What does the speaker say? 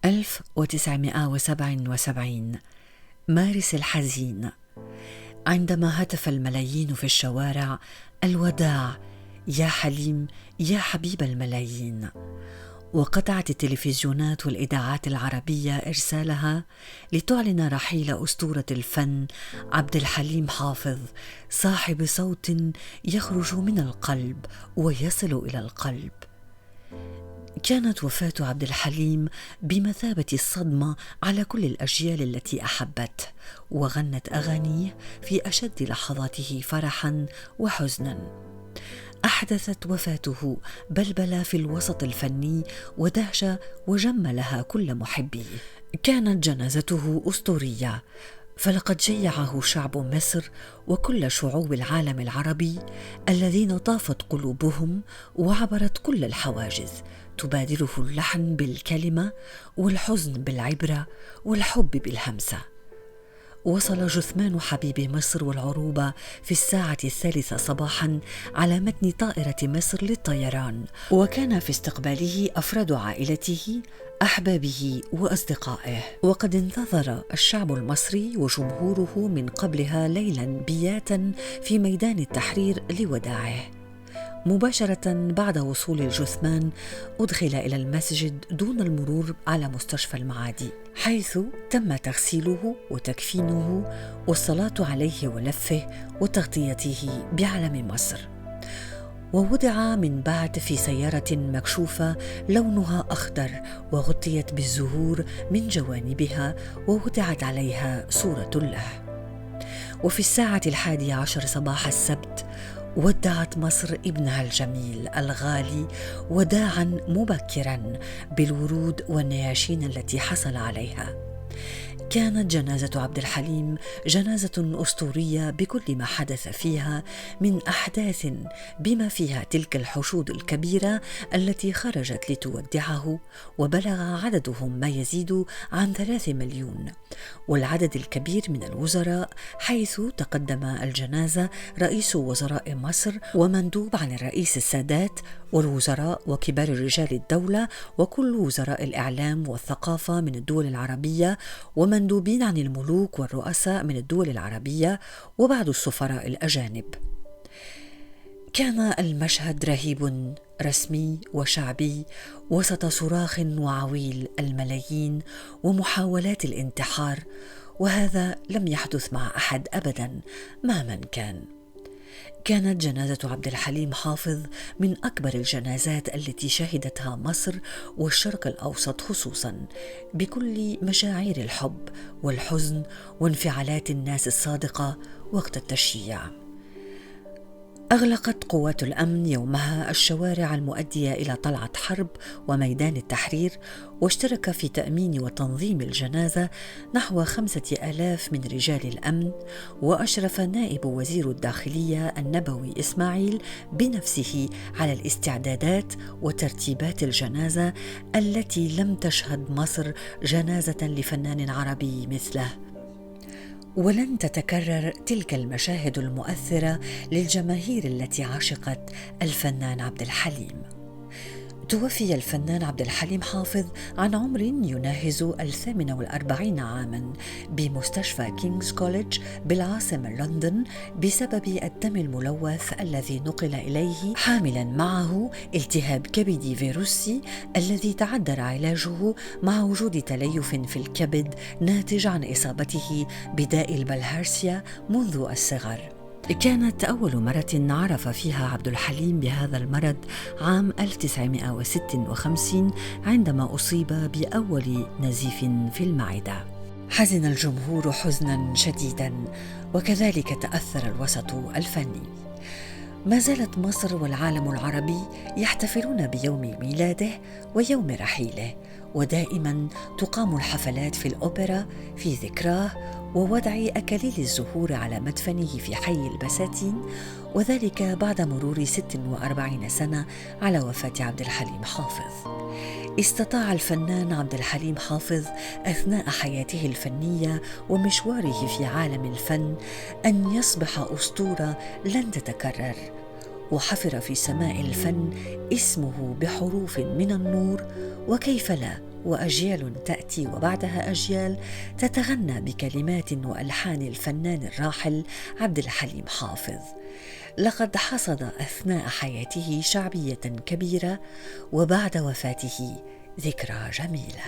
1977 مارس الحزين، عندما هتف الملايين في الشوارع: الوداع يا حليم يا حبيب الملايين. وقطعت التلفزيونات والإذاعات العربية إرسالها لتعلن رحيل أسطورة الفن عبد الحليم حافظ، صاحب صوت يخرج من القلب ويصل إلى القلب. كانت وفاة عبد الحليم بمثابة الصدمة على كل الأجيال التي أحبته وغنت أغانيه في أشد لحظاته فرحاً وحزناً. أحدثت وفاته بلبلة في الوسط الفني ودهشة وجملها كل محبيه. كانت جنازته أسطورية، فلقد جيعه شعب مصر وكل شعوب العالم العربي الذين طافت قلوبهم وعبرت كل الحواجز، تبادله اللحن بالكلمة والحزن بالعبرة والحب بالهمسة. وصل جثمان حبيب مصر والعروبة في 3:00 صباحاً على متن طائرة مصر للطيران، وكان في استقباله أفراد عائلته، أحبابه وأصدقائه. وقد انتظر الشعب المصري وجمهوره من قبلها ليلاً بياتاً في ميدان التحرير لوداعه. مباشرة بعد وصول الجثمان أدخل إلى المسجد دون المرور على مستشفى المعادي، حيث تم تغسيله وتكفينه والصلاة عليه ولفه وتغطيته بعلم مصر. ووضع من بعد في سيارة مكشوفة لونها أخضر وغطيت بالزهور من جوانبها ووضعت عليها صورة له. وفي 11:10 صباح السبت ودعت مصر ابنها الجميل الغالي وداعاً مبكراً بالورود والنياشين التي حصل عليها. كانت جنازة عبد الحليم جنازة أسطورية بكل ما حدث فيها من أحداث، بما فيها تلك الحشود الكبيرة التي خرجت لتودعه، وبلغ عددهم ما يزيد عن 3 مليون، والعدد الكبير من الوزراء، حيث تقدم الجنازة رئيس وزراء مصر ومندوب عن الرئيس السادات والوزراء وكبار رجال الدولة وكل وزراء الإعلام والثقافة من الدول العربية ومندوبين عن الملوك والرؤساء من الدول العربية وبعض السفراء الأجانب. كان المشهد رهيب، رسمي وشعبي، وسط صراخ وعويل الملايين ومحاولات الانتحار، وهذا لم يحدث مع أحد أبدا مهما كان. كانت جنازة عبد الحليم حافظ من أكبر الجنازات التي شهدتها مصر والشرق الأوسط خصوصاً، بكل مشاعر الحب والحزن وانفعالات الناس الصادقة وقت التشييع. أغلقت قوات الأمن يومها الشوارع المؤدية إلى طلعة حرب وميدان التحرير، واشترك في تأمين وتنظيم الجنازة نحو 5,000 من رجال الأمن. وأشرف نائب وزير الداخلية النبوي إسماعيل بنفسه على الاستعدادات وترتيبات الجنازة التي لم تشهد مصر جنازة لفنان عربي مثله. ولن تتكرر تلك المشاهد المؤثرة للجماهير التي عشقت الفنان عبد الحليم. توفي الفنان عبد الحليم حافظ عن عمر يناهز 48 عاماً بمستشفى كينغز كوليدج بالعاصمة لندن بسبب الدم الملوث الذي نقل إليه حاملاً معه التهاب كبدي فيروسي الذي تعذر علاجه مع وجود تليف في الكبد ناتج عن إصابته بداء البلهارسيا منذ الصغر. كانت أول مرة عرف فيها عبد الحليم بهذا المرض عام 1956 عندما أصيب بأول نزيف في المعدة. حزن الجمهور حزنا شديدا، وكذلك تأثر الوسط الفني. ما زالت مصر والعالم العربي يحتفلون بيوم ميلاده ويوم رحيله، ودائما تقام الحفلات في الأوبرا في ذكراه ووضع أكاليل الزهور على مدفنه في حي البساتين، وذلك بعد مرور 46 سنة على وفاة عبد الحليم حافظ. استطاع الفنان عبد الحليم حافظ أثناء حياته الفنية ومشواره في عالم الفن أن يصبح أسطورة لن تتكرر، وحفر في سماء الفن اسمه بحروف من النور، وكيف لا وأجيال تأتي وبعدها أجيال تتغنى بكلمات وألحان الفنان الراحل عبد الحليم حافظ. لقد حصد أثناء حياته شعبية كبيرة، وبعد وفاته ذكرى جميلة.